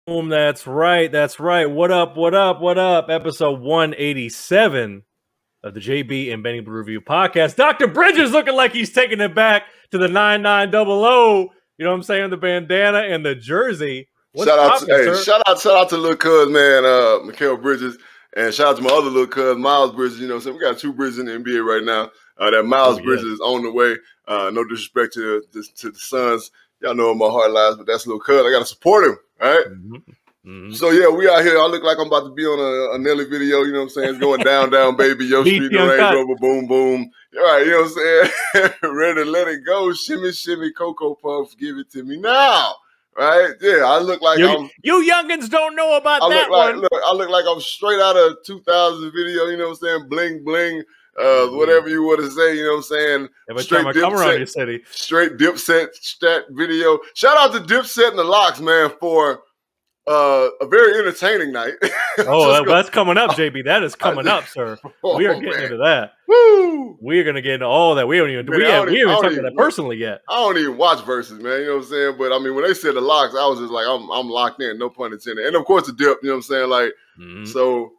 Boom, that's right. That's right. What up? What up? What up? Episode 187 of the JB and Benny Blue Review podcast. Dr. Bridges looking like he's taking it back to the 9900. You know what I'm saying? The bandana and the jersey. What's shout out to little cuz, man, Mikael Bridges. And shout out to my other little cuz, Miles Bridges. You know what I'm saying? We got two Bridges in the NBA right now. That Miles Bridges is on the way. No disrespect to the Suns. Y'all know my heart lies, but that's little cuz. I got to support him, all right? Mm-hmm. So, yeah, we out here. I look like I'm about to be on a Nelly video. You know what I'm saying? It's going down, down, baby. Yo, Street, the Range Rover, boom, boom. All right, you know what I'm saying? Ready to let it go. Shimmy, shimmy, Cocoa Puffs. Give it to me now. Right? Yeah, I look like you youngins don't know about that one. I look like I'm straight out of 2000 video, you know what I'm saying? Bling, bling, whatever you want to say, you know what I'm saying? Straight Dipset, straight Dipset stat video. Shout out to Dipset and the Locks, man, for a very entertaining night. That's coming up, JB. That is coming up, sir. We are getting into that. Woo! We are going to get into all that. We haven't even talked about that personally yet. I don't even watch Versus, man. You know what I'm saying? But I mean, when they said the Locks, I was just like, I'm locked in. No pun intended. And of course, the Dip. You know what I'm saying? Like, So,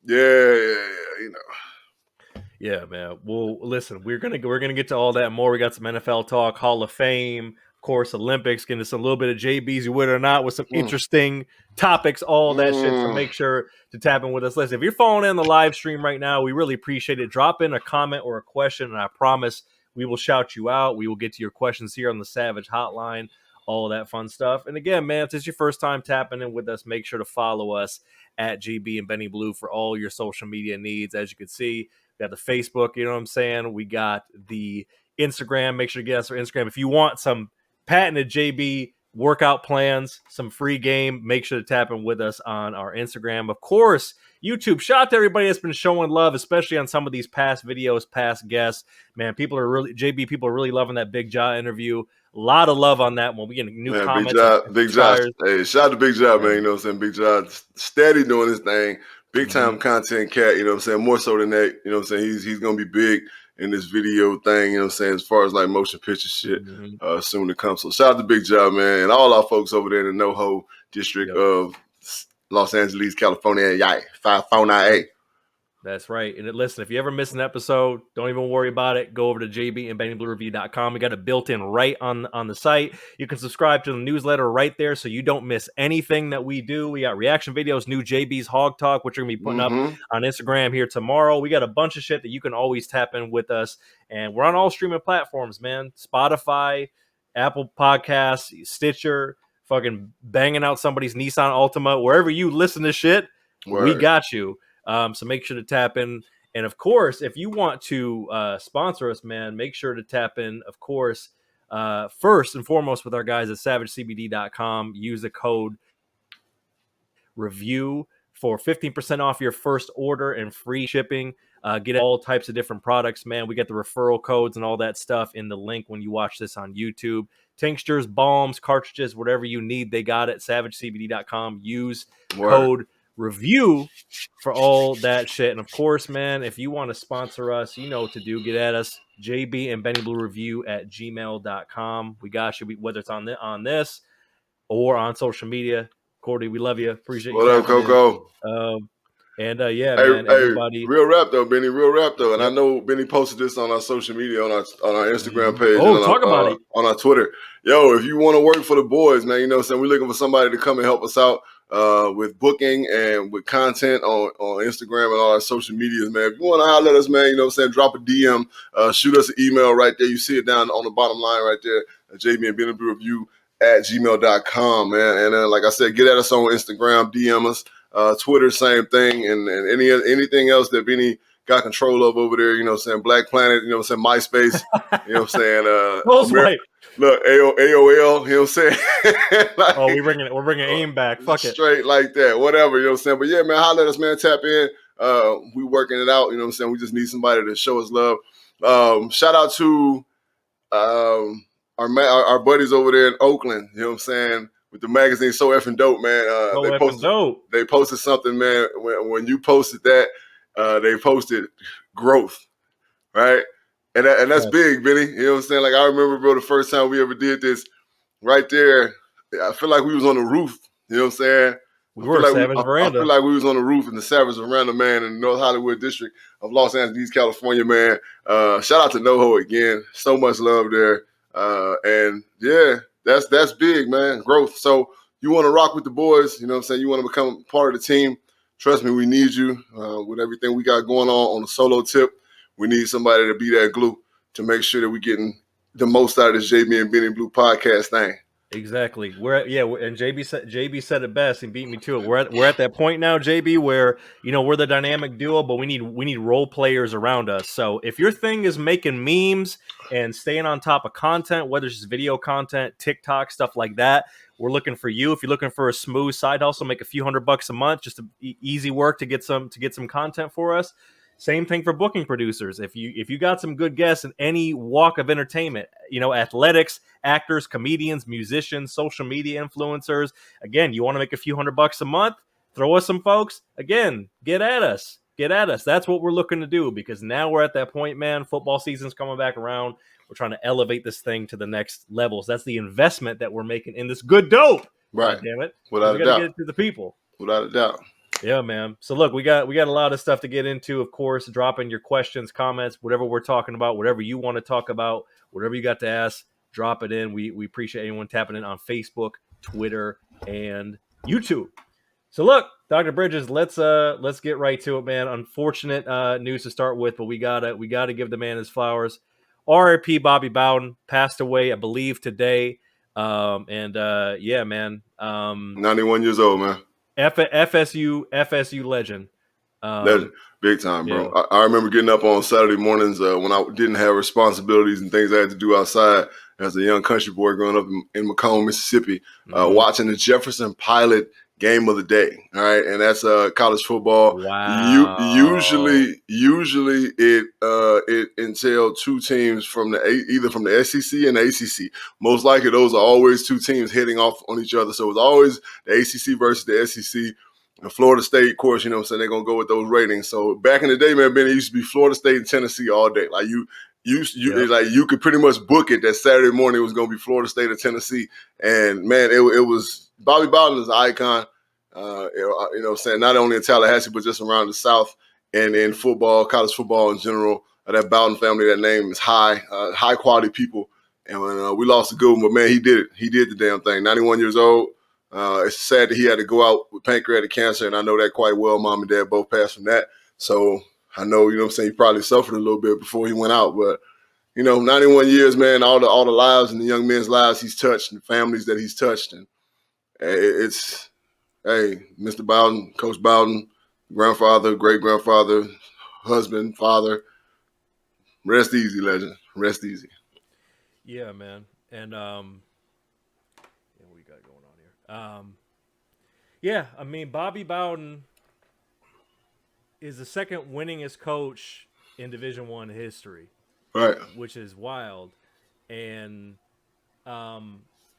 yeah, you know. Yeah, man. Well, listen, we're gonna get to all that and more. We got some NFL talk, Hall of Fame, of course, Olympics, getting some little bit of JB's, you would or not, with some interesting topics, all that shit. So make sure to tap in with us. Listen, if you're following in the live stream right now, we really appreciate it. Drop in a comment or a question, and I promise we will shout you out. We will get to your questions here on the Savage Hotline, all that fun stuff. And again, man, if this is your first time tapping in with us, make sure to follow us at JB and Benny Blue for all your social media needs. As you can see, we got the Facebook, you know what I'm saying? We got the Instagram. Make sure to get us our Instagram. If you want some patented JB workout plans, some free game, make sure to tap in with us on our Instagram. Of course, YouTube. Shout out to everybody that's been showing love, especially on some of these past videos, past guests. Man, people are really loving that Big Jaw interview. A lot of love on that one. We get new comments. Big Jaw. Hey, shout out to Big Jaw, man. You know what I'm saying? Big Jaw steady doing his thing. Big time content cat, you know what I'm saying? More so than that, you know what I'm saying? He's going to be big in this video thing, you know what I'm saying? As far as like motion picture shit, soon to come. So shout out to Big Job, man. And all our folks over there in the NoHo district of Los Angeles, California. 549A. That's right. And listen, if you ever miss an episode, don't even worry about it. Go over to jbandbennybluereview.com. We got it built in right on the site. You can subscribe to the newsletter right there so you don't miss anything that we do. We got reaction videos, new JB's Hog Talk, which we're going to be putting up on Instagram here tomorrow. We got a bunch of shit that you can always tap in with us. And we're on all streaming platforms, man. Spotify, Apple Podcasts, Stitcher, fucking banging out somebody's Nissan Altima. Wherever you listen to shit, we got you. So make sure to tap in. And of course, if you want to sponsor us, man, make sure to tap in, of course, first and foremost with our guys at savagecbd.com. Use the code REVIEW for 15% off your first order and free shipping. Get all types of different products, man. We get the referral codes and all that stuff in the link when you watch this on YouTube. Tinctures, balms, cartridges, whatever you need, they got it. SavageCBD.com. Use code REVIEW for all that shit. And of course, man, if you want to sponsor us, you know what to do. Get at us, JB and Benny Blue Review at gmail.com. We got you, whether it's on this or on social media. Cordy, we love you. Appreciate you. What up, Coco? Man, everybody. Real rap though, Benny. Real rap though, and I know Benny posted this on our social media, on our Instagram page. About it on our Twitter. Yo, if you want to work for the boys, man, you know what I'm saying? We're looking for somebody to come and help us out with booking and with content on Instagram and all our social medias, man. If you want to holler at us, man, you know what I'm saying? Drop a DM, shoot us an email right there. You see it down on the bottom line right there. JB and Benny Blue Review at gmail.com, man. And like I said, get at us on Instagram, DM us. Twitter, same thing, and anything else that Benny got control of over there, you know what I'm saying? Black Planet, you know what I'm saying? MySpace, you know what I'm saying? Look, AOL, you know what I'm saying? We're bringing AIM back. Fuck it. Straight like that, whatever, you know what I'm saying? But yeah, man, holler at us, man. Tap in. We working it out, you know what I'm saying? We just need somebody to show us love. Shout out to our buddies over there in Oakland, you know what I'm saying? With the magazine, So Effing Dope, man. They posted something, man. When you posted that, they posted growth, right? And that's big, Benny. You know what I'm saying? Like, I remember, bro, the first time we ever did this right there, I feel like we was on the roof. You know what I'm saying? We were Savage I Veranda. feel like we was on the roof in the Savage Veranda, man, in the North Hollywood district of Los Angeles, California, man. Shout out to NoHo again. So much love there. And yeah, that's big, man. Growth. So you want to rock with the boys, you know what I'm saying? You want to become part of the team. Trust me, we need you with everything we got going on the solo tip. We need somebody to be that glue to make sure that we're getting the most out of this JB and Benny Blue podcast thing. Exactly. And JB said it best and beat me to it. We're at that point now, JB, where we're the dynamic duo, but we need role players around us. So if your thing is making memes and staying on top of content, whether it's just video content, TikTok, stuff like that, we're looking for you. If you're looking for a smooth side hustle, make a few $100 a month, just easy work to get some content for us. Same thing for booking producers. If you got some good guests in any walk of entertainment, athletics, actors, comedians, musicians, social media influencers, again, you want to make a few $100 a month, throw us some folks. Again, get at us. That's what we're looking to do, because now we're at that point, man. Football season's coming back around. We're trying to elevate this thing to the next levels. That's the investment that we're making in this good dope. Right. God damn it. Without a doubt. We got to get it to the people. Without a doubt. Yeah, man. So look, we got a lot of stuff to get into, of course. Drop in your questions, comments, whatever we're talking about, whatever you want to talk about, whatever you got to ask, drop it in. We appreciate anyone tapping in on Facebook, Twitter, and YouTube. So look, Dr. Bridges, let's get right to it, man. Unfortunate news to start with, but we gotta give the man his flowers. R.I.P. Bobby Bowden passed away, I believe, today. Yeah, man. 91 years old, man. FSU legend. Legend. Big time, bro. Yeah. I remember getting up on Saturday mornings when I didn't have responsibilities and things I had to do outside as a young country boy growing up in Macomb, Mississippi, watching the Jefferson Pilot game of the day. All right. And that's college football. Wow. Usually it entailed two teams from either from the SEC and the ACC. Most likely those are always two teams heading off on each other. So it was always the ACC versus the SEC. And Florida State, of course, you know what I'm saying, they're going to go with those ratings. So back in the day, man, Ben, it used to be Florida State and Tennessee all day. Like you could pretty much book it that Saturday morning it was going to be Florida State or Tennessee. And, man, it was – Bobby Bowden is an icon, you know what I'm saying, not only in Tallahassee but just around the South and in football, college football in general. That Bowden family, that name is high-quality people. And when we lost a good one, but, man, he did it. He did the damn thing. 91 years old. It's sad that he had to go out with pancreatic cancer, and I know that quite well. Mom and dad both passed from that. So I know, you know what I'm saying, he probably suffered a little bit before he went out. But, 91 years, man, all the lives and the young men's lives he's touched and the families that he's touched. And it's, hey, Mr. Bowden, Coach Bowden, grandfather, great-grandfather, husband, father, rest easy, legend. Rest easy. Yeah, man. And what we got going on here? Yeah, I mean, Bobby Bowden is the second winningest coach in Division I history, right? Which is wild. And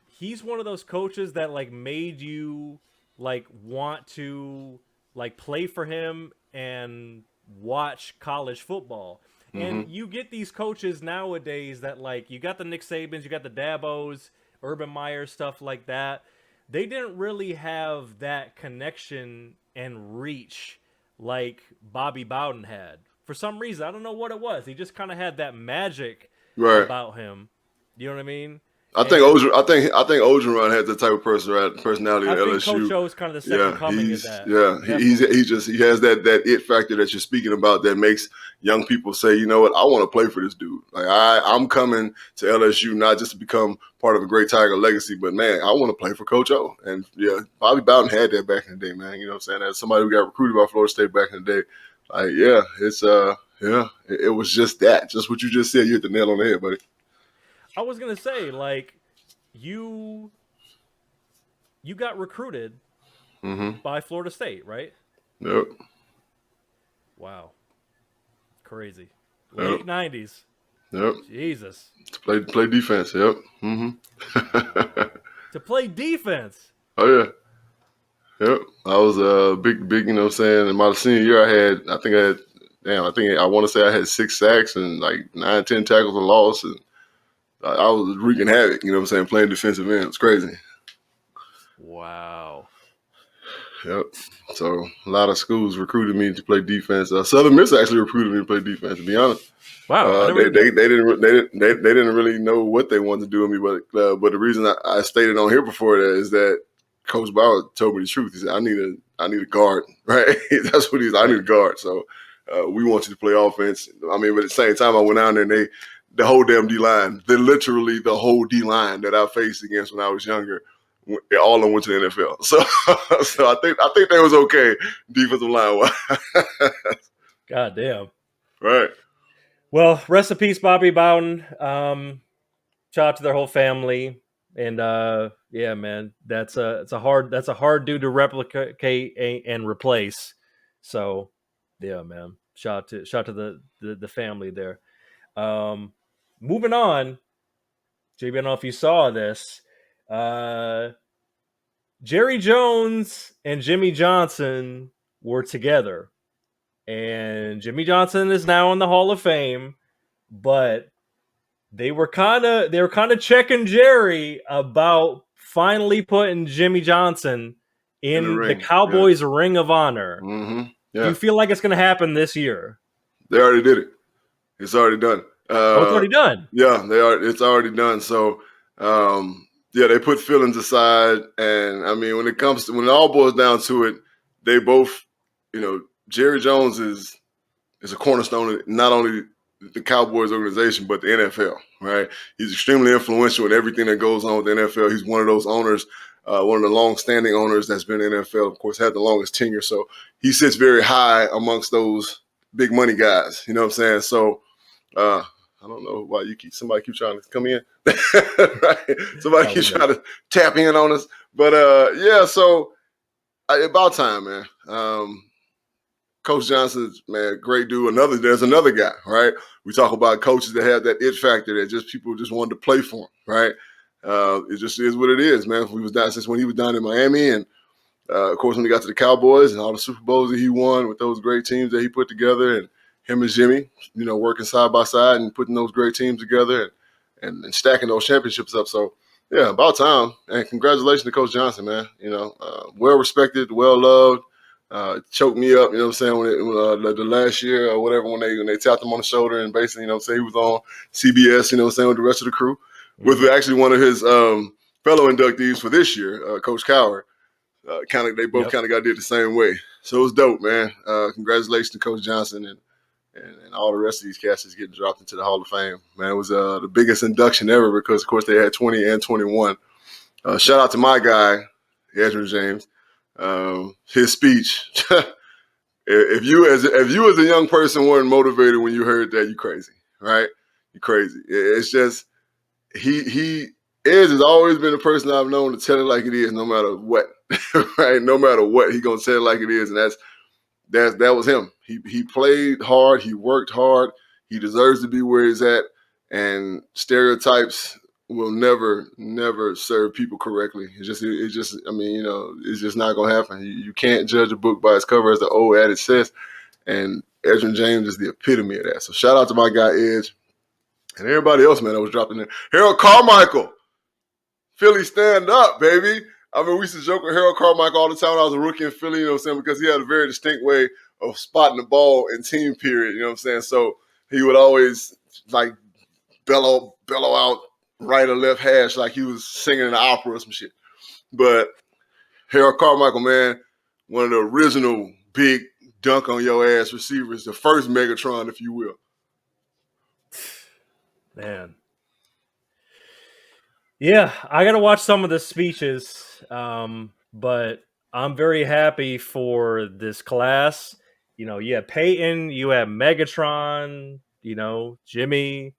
he's one of those coaches that made you want to play for him and watch college football. Mm-hmm. And you get these coaches nowadays that you got the Nick Sabans, you got the Dabos, Urban Meyer, stuff like that. They didn't really have that connection and reach like Bobby Bowden had. For some reason, I don't know what it was. He just kind of had that magic about him. You know what I mean? I think Ogeron had the type of personality at LSU. Coach O is kind of the second coming of that. Yeah, he has that it factor that you're speaking about that makes young people say, you know what, I want to play for this dude. I'm coming to LSU not just to become part of a great Tiger legacy, but man, I want to play for Coach O. And yeah, Bobby Bowden had that back in the day, man. You know what I'm saying? As somebody who got recruited by Florida State back in the day, it was just that, just what you just said. You hit the nail on the head, buddy. I was gonna say, you got recruited by Florida State, right? Yep. Wow. Crazy. Late 90s. Yep. Jesus. To play defense, yep. Mm-hmm. To play defense. Oh yeah. Yep. I was big, you know what I'm saying, in my senior year I want to say I had 6 sacks and 9, 10 tackles and loss, and I was wreaking havoc, you know what I'm saying, playing defensive end. It's crazy. Wow. Yep. So a lot of schools recruited me to play defense. Southern Miss actually recruited me to play defense. To be honest, Wow, I never they didn't really know what they wanted to do with me, but the reason I stated on here before that is that Coach Bauer told me the truth. He said I need a guard, right? That's what he's. I need a guard. So we want you to play offense. I mean, but at the same time, I went down there and the whole damn D line, literally the whole D line that I faced against when I was younger. All of them went to the NFL, so I think they was okay defensive line wise. God damn. Right. Well, rest in peace, Bobby Bowden. Shout out to their whole family, and yeah, man, that's a hard dude to replicate and replace. So, yeah, man, shout out to the family there. Moving on, JB, I don't know if you saw this. Jerry Jones and Jimmy Johnson were together, and Jimmy Johnson is now in the Hall of Fame, but they were kind of checking Jerry about finally putting Jimmy Johnson in the Cowboys Ring of Honor. Mm-hmm. Yeah. Do you feel like it's going to happen this year? They already did it. It's already done. It's already done. Yeah, it's already done. So, yeah, they put feelings aside, and I mean, when it all boils down to it, they both, Jerry Jones is a cornerstone of not only the Cowboys organization but the NFL. Right? He's extremely influential in everything that goes on with the NFL. He's one of those owners, one of the long-standing owners that's been in the NFL. Of course, had the longest tenure, so he sits very high amongst those big money guys. You know what I'm saying? So. I don't know why somebody keeps trying to come in. Right? Somebody keeps trying to tap in on us. But yeah, so about time, man. Coach Johnson's, man, great dude. There's another guy, right? We talk about coaches that have that it factor that just people just wanted to play for him, right? It just is what it is, man. Since when he was down in Miami, and of course when he got to the Cowboys and all the Super Bowls that he won with those great teams that he put together, and him and Jimmy, working side by side and putting those great teams together and stacking those championships up. So, yeah, about time. And congratulations to Coach Johnson, man. Well respected, well loved. Choked me up, when the last year or whatever, when they tapped him on the shoulder and basically, say he was on CBS, with the rest of the crew, with actually one of his fellow inductees for this year, Coach Coward. They both kind of did the same way. So it was dope, man. Congratulations to Coach Johnson and all the rest of these cats is getting dropped into the Hall of Fame. Man, it was the biggest induction ever because, of course, they had 20 and 21. Shout out to my guy, Edwin James. His speech. if you as a young person weren't motivated when you heard that, you crazy, right? You crazy. It's just Edge has always been a person I've known to tell it like it is, no matter what, right? No matter what, he gonna tell it like it is, and that was him. He played hard. He worked hard. He deserves to be where he's at. And stereotypes will never serve people correctly. It's just not gonna happen. You can't judge a book by its cover, as the old adage says. And Edwin James is the epitome of that. So shout out to my guy Edge and everybody else, man, that was dropped in there. Harold Carmichael, Philly, stand up, baby. I mean, we used to joke with Harold Carmichael all the time when I was a rookie in Philly, because he had a very distinct way of spotting the ball in team period, So he would always bellow out right or left hash like he was singing an opera or some shit. But Harold Carmichael, man, one of the original big dunk on your ass receivers, the first Megatron, if you will. Man. Yeah, I got to watch some of the speeches, but I'm very happy for this class. You have Peyton, you have Megatron, Jimmy,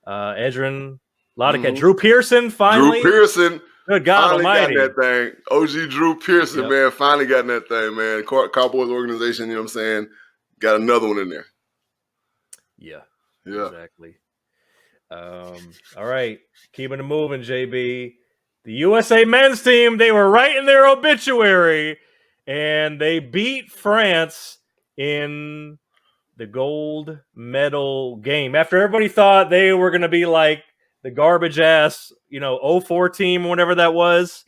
Edrin, a lot of cats. Drew Pearson, finally. Drew Pearson. Good God almighty. Got that thing. OG Drew Pearson, man, finally got that thing, man. Cowboys organization, got another one in there. Yeah. Exactly. All right, keeping it moving, JB. The USA men's team, they were right in their obituary, and they beat France in the gold medal game. After everybody thought they were going to be like the garbage ass, 04 team, whatever that was,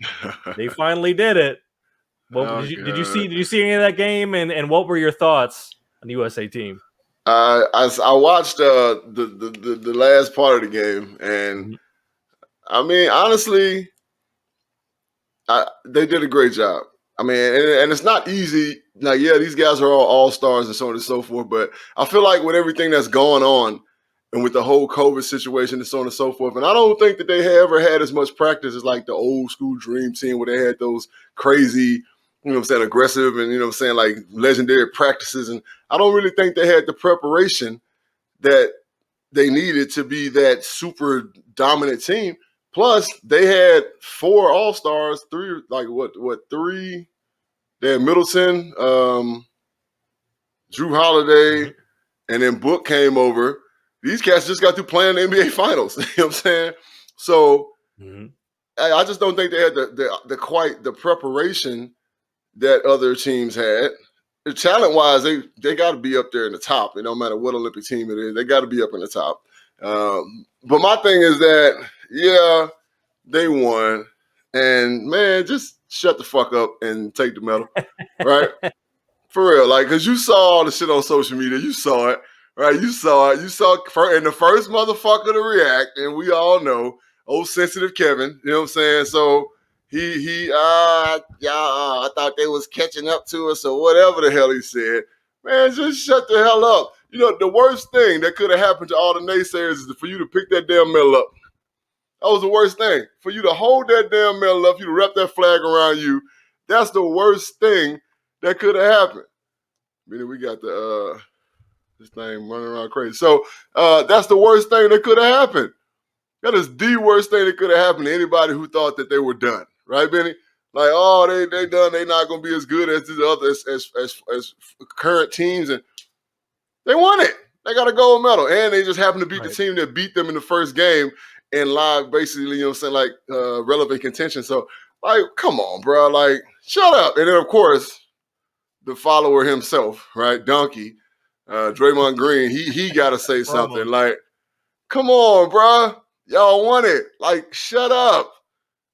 they finally did it. What Oh, did you see any of that game? And what were your thoughts on the USA team? I watched the last part of the game, and Mm-hmm. I mean, honestly, they did a great job. I mean, and it's not easy. Now, yeah, these guys are all stars and so on and so forth, but I feel like with everything that's going on and with the whole COVID situation and so on and so forth, and I don't think that they ever had as much practice as like the old school dream team where they had those crazy, you know what I'm saying, aggressive and, you know what I'm saying, like legendary practices. And I don't really think they had the preparation that they needed to be that super dominant team. Plus, they had 4 All-Stars, 3, like what 3? They had Middleton, Drew Holiday, Mm-hmm. and then Book came over. These cats just got through playing the NBA Finals. You know what I'm saying? So Mm-hmm. I just don't think they had the preparation that other teams had. Talent-wise, they got to be up there in the top. It don't matter what Olympic team it is. They got to be up in the top. But my thing is that, yeah, they won. And, man, just shut the fuck up and take the medal, right? For real. Like, because you saw all the shit on social media. You saw it, right? You saw it. And the first motherfucker to react, and we all know, old sensitive Kevin, you know what I'm saying? So I thought they was catching up to us or whatever the hell he said. Man, just shut the hell up. You know, the worst thing that could have happened to all the naysayers is for you to pick that damn medal up. That was the worst thing. For you to hold that damn medal up, you to wrap that flag around you, that's the worst thing that could have happened. Meaning we got this thing running around crazy. So that's the worst thing that could have happened. That is the worst thing that could have happened to anybody who thought that they were done. Right, Benny? Like, oh, they done. They not gonna be as good as the others as current teams, and they won it. They got a gold medal, and they just happened to beat the team that beat them in the first game in live, basically. You know what I'm saying? Like relevant contention. So, like, come on, bro. Like, shut up. And then of course, the follower himself, right, Donkey, Draymond Green. He got to say something. Like, come on, bro. Y'all won it. Like, shut up.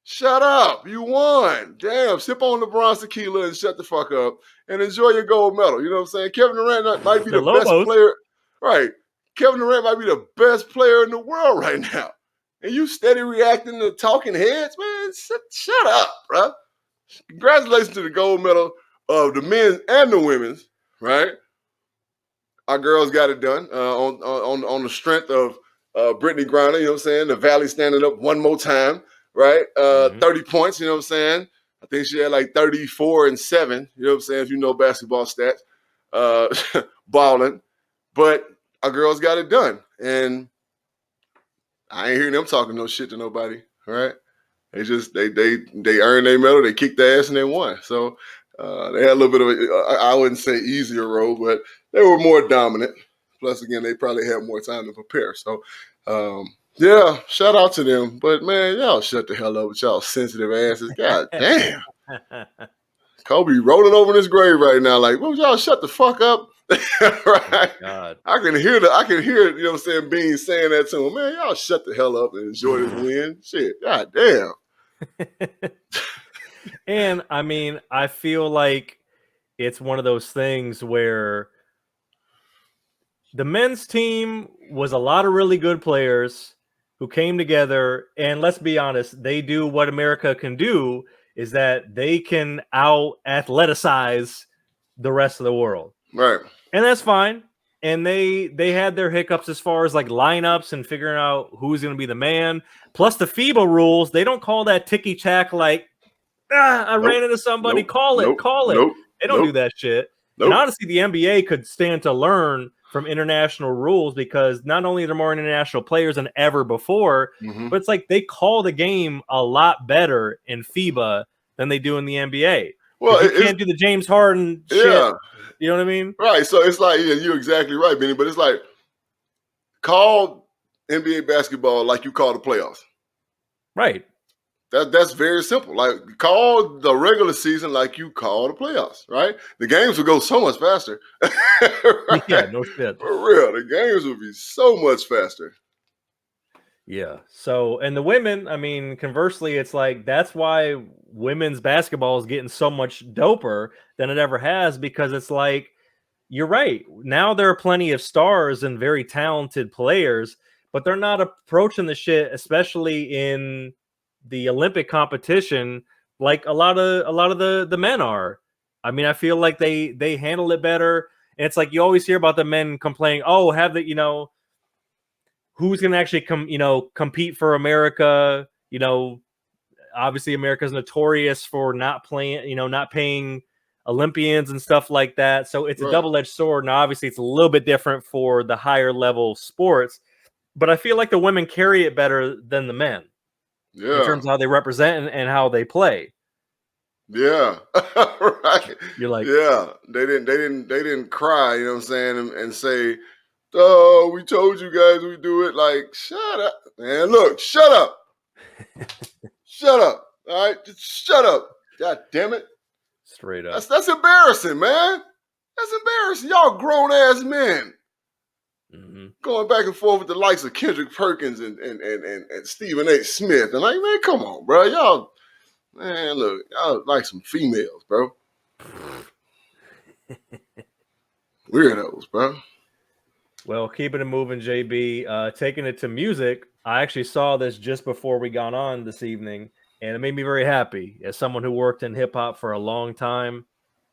Shut up. You won. Damn. Sip on LeBron's tequila and shut the fuck up and enjoy your gold medal. You know what I'm saying? Kevin Durant might be the best player. Right. Kevin Durant might be the best player in the world right now. And you steady reacting to talking heads, man. Shut up, bro. Congratulations to the gold medal of the men and the women's, right? Our girls got it done on the strength of Brittany Griner, you know what I'm saying? The Valley standing up one more time. Right? 30 points, you know what I'm saying? I think she had like 34 and 7, you know what I'm saying? If you know basketball stats, balling. But our girls got it done. And I ain't hearing them talking no shit to nobody, right? They just, they earned their medal, they kicked their ass, and they won. So they had a little bit of I wouldn't say easier road, but they were more dominant. Plus, again, they probably had more time to prepare. So, yeah, shout out to them. But, man, y'all shut the hell up with y'all sensitive asses. God damn. Kobe rolling over in his grave right now. Like, well, y'all shut the fuck up. Right? Oh God. I can hear, you know what I'm saying, Bean saying that to him. Man, y'all shut the hell up and enjoy this win. Shit, god damn. And, I mean, I feel like it's one of those things where the men's team was a lot of really good players who came together, and let's be honest, they do what America can do, is that they can out-athleticize the rest of the world. Right. And that's fine. And they had their hiccups as far as like lineups and figuring out who's going to be the man. Plus the FIBA rules, they don't call that ticky-tack like, I ran into somebody, call it. They don't do that shit. And honestly, the NBA could stand to learn from international rules because not only are there more international players than ever before, but it's like they call the game a lot better in FIBA than they do in the NBA. Well, you can't do the James Harden shit. Yeah. You know what I mean? Right. So it's like, yeah, you're exactly right, Benny. But it's like, call NBA basketball like you call the playoffs. Right. That's very simple. Like, call the regular season like you call the playoffs, right? The games would go so much faster. Right? Yeah, no shit. For real, the games would be so much faster. Yeah. So, and the women, I mean, conversely, it's like that's why women's basketball is getting so much doper than it ever has, because it's like, you're right. Now there are plenty of stars and very talented players, but they're not approaching the shit, especially in the Olympic competition, like a lot of the men are. I mean, I feel like they handle it better. And it's like you always hear about the men complaining, oh, have the, who's going to actually compete for America? Obviously America's notorious for not playing, not paying Olympians and stuff like that. So it's a Right. double-edged sword. And obviously it's a little bit different for the higher level sports, but I feel like the women carry it better than the men in Yeah. terms of how they represent and how they play. Yeah. Right. You're like, Yeah. They didn't cry, you know what I'm saying, and say, oh, we told you guys we do it. Like, shut up. Man, look, shut up. Shut up. All right. Just shut up. God damn it. straight up. That's embarrassing, man. That's embarrassing. Y'all grown ass men. Mm-hmm. Going back and forth with the likes of Kendrick Perkins and Stephen A. Smith. And like, man, come on, bro. Y'all, man, look, y'all like some females, bro. Weirdos, bro. Well, keeping it moving, JB, taking it to music. I actually saw this just before we got on this evening, and it made me very happy. As someone who worked in hip hop for a long time,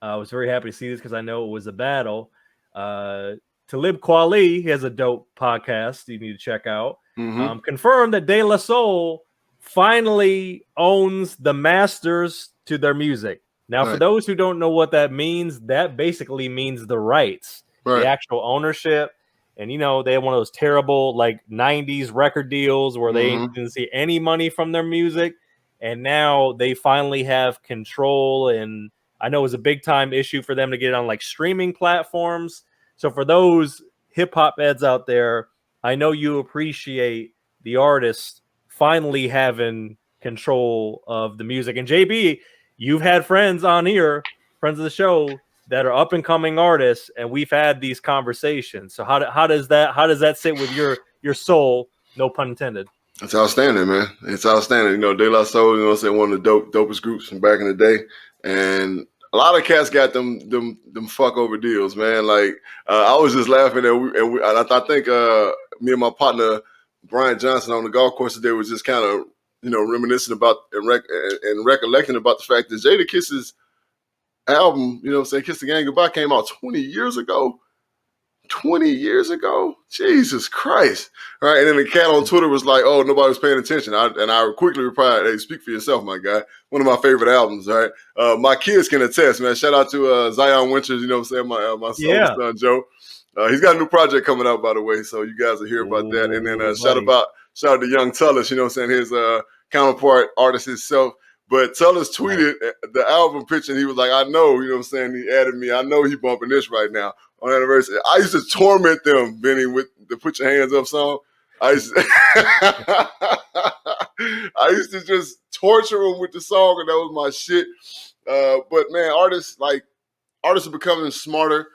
I was very happy to see this because I know it was a battle. Talib Kweli, he has a dope podcast you need to check out. Mm-hmm. Confirmed that De La Soul finally owns the masters to their music. Now, for those who don't know what that means, that basically means the rights, the actual ownership. And, they had one of those terrible, like, 90s record deals where they didn't see any money from their music. And now they finally have control. And I know it was a big-time issue for them to get it on, like, streaming platforms. So for those hip-hop heads out there, I know you appreciate the artist finally having control of the music. And, JB, you've had friends on here, friends of the show, that are up and coming artists, and we've had these conversations. So how does that sit with your soul? No pun intended. It's outstanding, man. It's outstanding. De La Soul, one of the dopest groups from back in the day, and a lot of cats got them fuck over deals, man. Like I was just laughing, and I think me and my partner Brian Johnson on the golf course today was just kind of reminiscing about and recollecting about the fact that Jada Kiss's album, Kiss the Gang Goodbye, came out 20 years ago. 20 years ago? Jesus Christ. Right? And then the cat on Twitter was like, oh, nobody was paying attention. And I quickly replied, hey, speak for yourself, my guy. One of my favorite albums, right? My kids can attest, man. Shout out to Zion Winters, my son, Joe. He's got a new project coming out, by the way, so you guys will hear about that. And then shout out to Young Tullis, his counterpart artist himself. But Tullis tweeted the album picture, and he was like, I know, he added me. I know he bumping this right now on anniversary. I used to torment them, Benny, with the Put Your Hands Up song. I used to just torture them with the song, and that was my shit. But man, artists are becoming smarter.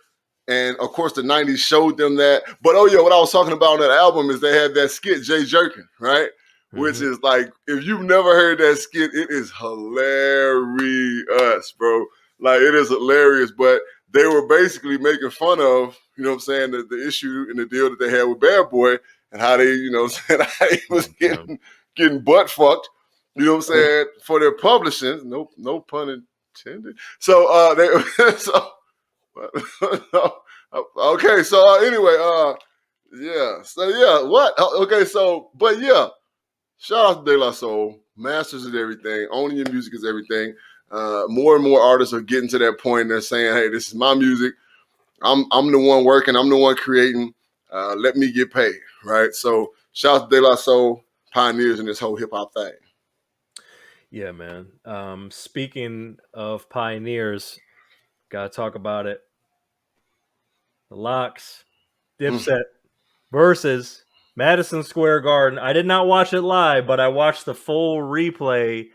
And of course, the 90s showed them that. But what I was talking about on that album is they had that skit, Jay Jerkin, right? Which is like, if you've never heard that skit, it is hilarious, bro. Like, it is hilarious. But they were basically making fun of, the issue and the deal that they had with Bad Boy and how they, how he was getting butt fucked, for their publishing. No pun intended. So okay. So anyway, what? Okay, so but yeah. Shout out to De La Soul. Masters is everything. Owning your music is everything. More and more artists are getting to that point. And they're saying, hey, this is my music. I'm the one working. I'm the one creating. Let me get paid, right? So shout out to De La Soul, pioneers in this whole hip-hop thing. Yeah, man. Speaking of pioneers, got to talk about it. The Locks, Dipset versus Madison Square Garden. I did not watch it live, but I watched the full replay.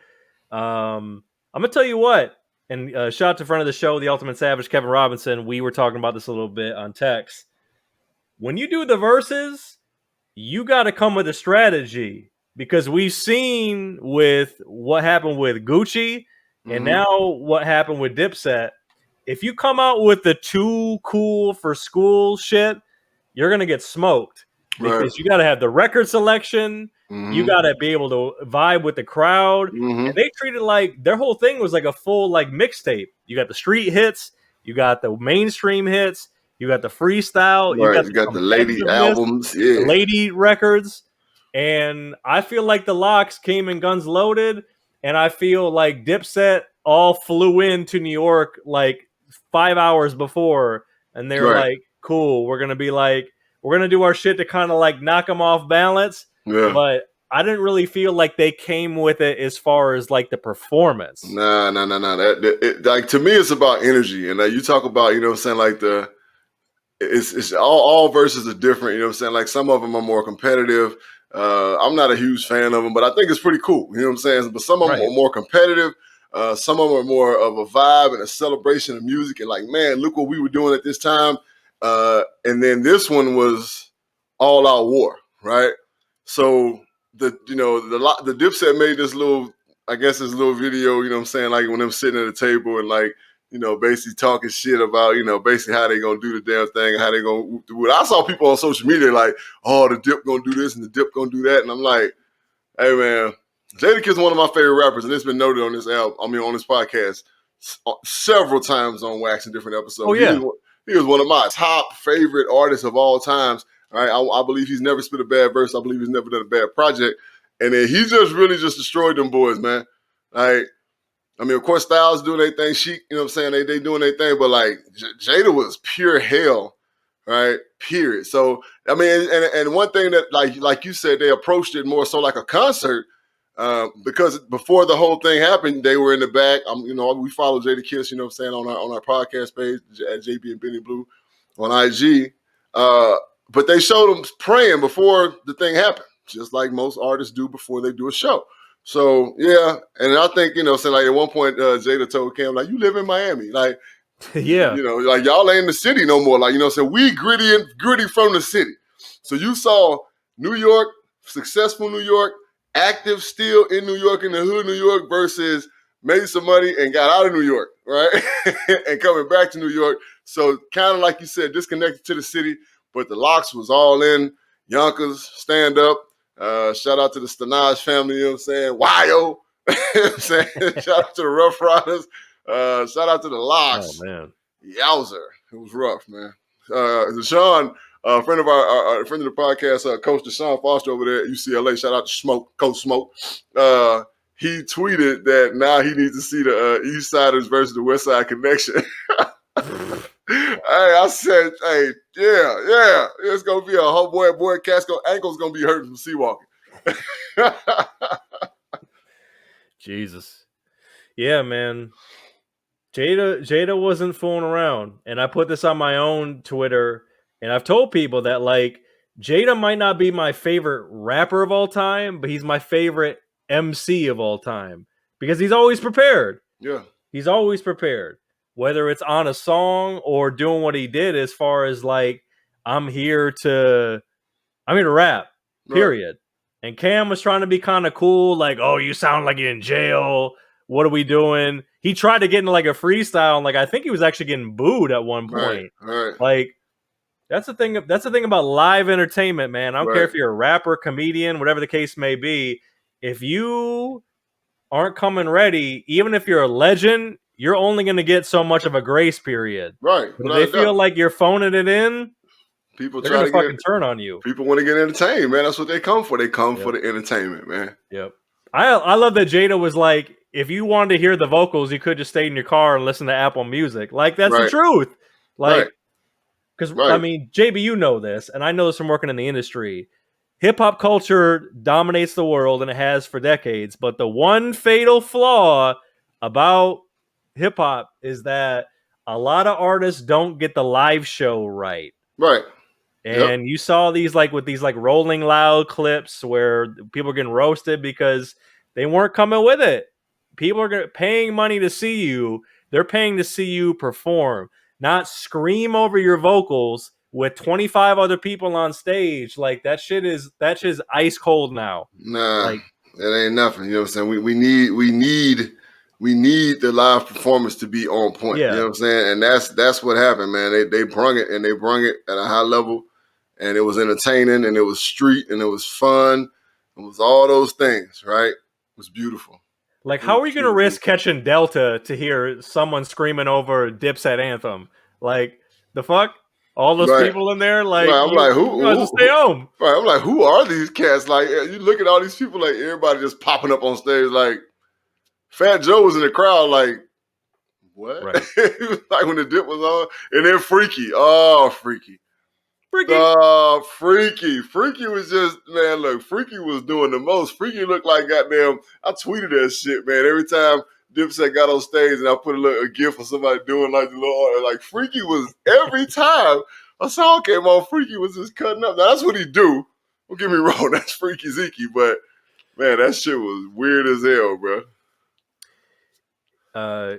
I'm gonna tell you what, and shout out to friend of the show, the Ultimate Savage, Kevin Robinson. We were talking about this a little bit on text. When you do the verses, you got to come with a strategy, because we've seen with what happened with Gucci and now what happened with Dipset. If you come out with the too cool for school shit, you're going to get smoked, because you got to have the record selection. You got to be able to vibe with the crowd. And they treated like their whole thing was like a full like mixtape. You got the street hits, you got the mainstream hits, you got the freestyle, you got the lady albums, the lady records. And I feel like the Locks came in guns loaded, and I feel like Dipset all flew into New York like 5 hours before, and they were like, cool, we're gonna do our shit to kind of like knock them off balance. But I didn't really feel like they came with it as far as like the performance. Nah. Like, to me, it's about energy. And you talk about, you know what I'm saying, like it's all verses are different. You know what I'm saying? Like, some of them are more competitive. I'm not a huge fan of them, but I think it's pretty cool. You know what I'm saying? But some of them are more competitive. Some of them are more of a vibe and a celebration of music. And like, man, look what we were doing at this time. And then this one was all out war, right? So the Dipset made this little video, you know what I'm saying, like when them sitting at the table and like, you know, basically talking shit about, you know, basically how they gonna do the damn thing, how they gonna do it. I saw people on social media like, oh, the Dip gonna do this and the Dip gonna do that, and I'm like, hey man, Jadakiss is one of my favorite rappers, and it's been noted on this album, on this podcast several times on Wax in different episodes. Oh yeah, he was one of my top favorite artists of all times. Right, I believe he's never spit a bad verse. I believe he's never done a bad project. And then he just really just destroyed them boys, man. Like, I mean, of course, Styles doing their thing. Sheik, you know what I'm saying? They doing their thing. But, like, Jada was pure hell, right? Period. So, I mean, and one thing that, like you said, they approached it more so like a concert, because before the whole thing happened, they were in the back. You know, we follow Jadakiss, you know what I'm saying, on our podcast page at JB and Benny Blue on IG. But they showed them praying before the thing happened, just like most artists do before they do a show. So, yeah. And I think, you know, so like at one point, Jada told Cam, like, you live in Miami. Like, yeah, you know, like y'all ain't in the city no more. Like, you know, so we gritty from the city. So you saw New York, successful New York, active still in New York, in the hood New York, versus made some money and got out of New York, right? And coming back to New York. So kind of like you said, disconnected to the city. But the Locks was all in. Yonkers, stand up. Shout out to the Stanaj family, you know what I'm saying? Wyo. You know what I'm saying? Shout out to the Rough Riders. Shout out to the Locks. Oh, man. Yowzer. It was rough, man. Deshaun, friend of our friend of the podcast, Coach Deshaun Foster over there at UCLA. Shout out to Smoke, Coach Smoke. He tweeted that now he needs to see the East Siders versus the West Side Connection. Hey, I said, hey, yeah, it's gonna be a whole boy, cat's ankle's gonna be hurting from sea walking. Jesus, yeah, man. Jada wasn't fooling around, and I put this on my own Twitter, and I've told people that like Jada might not be my favorite rapper of all time, but he's my favorite MC of all time because he's always prepared. Yeah, he's always prepared. Whether it's on a song or doing what he did as far as like, I'm here to rap, period. Right. And Cam was trying to be kind of cool, like, oh, you sound like you're in jail. What are we doing? He tried to get into like a freestyle, and like I think he was actually getting booed at one point. Right. Like, that's the thing about live entertainment, man. I don't care if you're a rapper, comedian, whatever the case may be. If you aren't coming ready, even if you're a legend, you're only going to get so much of a grace period. Right. But if they feel like you're phoning it in, people they're going to fucking turn on you. People want to get entertained, man. That's what they come for. They come for the entertainment, man. Yep. I love that Jada was like, if you wanted to hear the vocals, you could just stay in your car and listen to Apple Music. Like, that's the truth. Like, because, I mean, JB, you know this, and I know this from working in the industry. Hip-hop culture dominates the world, and it has for decades. But the one fatal flaw about hip-hop is that a lot of artists don't get the live show right. Right. And you saw these like with these like Rolling Loud clips where people are getting roasted because they weren't coming with it. People are paying money to see you. They're paying to see you perform, not scream over your vocals with 25 other people on stage. Like that's shit's ice cold now. Nah, Like it ain't nothing. You know what I'm saying? We need the live performance to be on point. Yeah. You know what I'm saying? And that's what happened, man. They brung it, and they brung it at a high level, and it was entertaining, and it was street, and it was fun. It was all those things, right? It was beautiful. Like, how are you going to risk catching Delta to hear someone screaming over Dipset anthem? Like, the fuck? All those people in there, like, I'm like, you guys will stay home. Right, I'm like, who are these cats? Like, you look at all these people, like everybody just popping up on stage. Like, Fat Joe was in the crowd, like, what? Right. Like when the dip was on, and then Freaky. Oh, Freaky. Freaky was just, man, look, Freaky was doing the most. Freaky looked like goddamn, I tweeted that shit, man. Every time Dipset got on stage and I put a gif of somebody doing like the little, like Freaky was, every time a song came on, Freaky was just cutting up. Now that's what he do. Don't get me wrong, that's Freaky Zeke, but man, that shit was weird as hell, bro.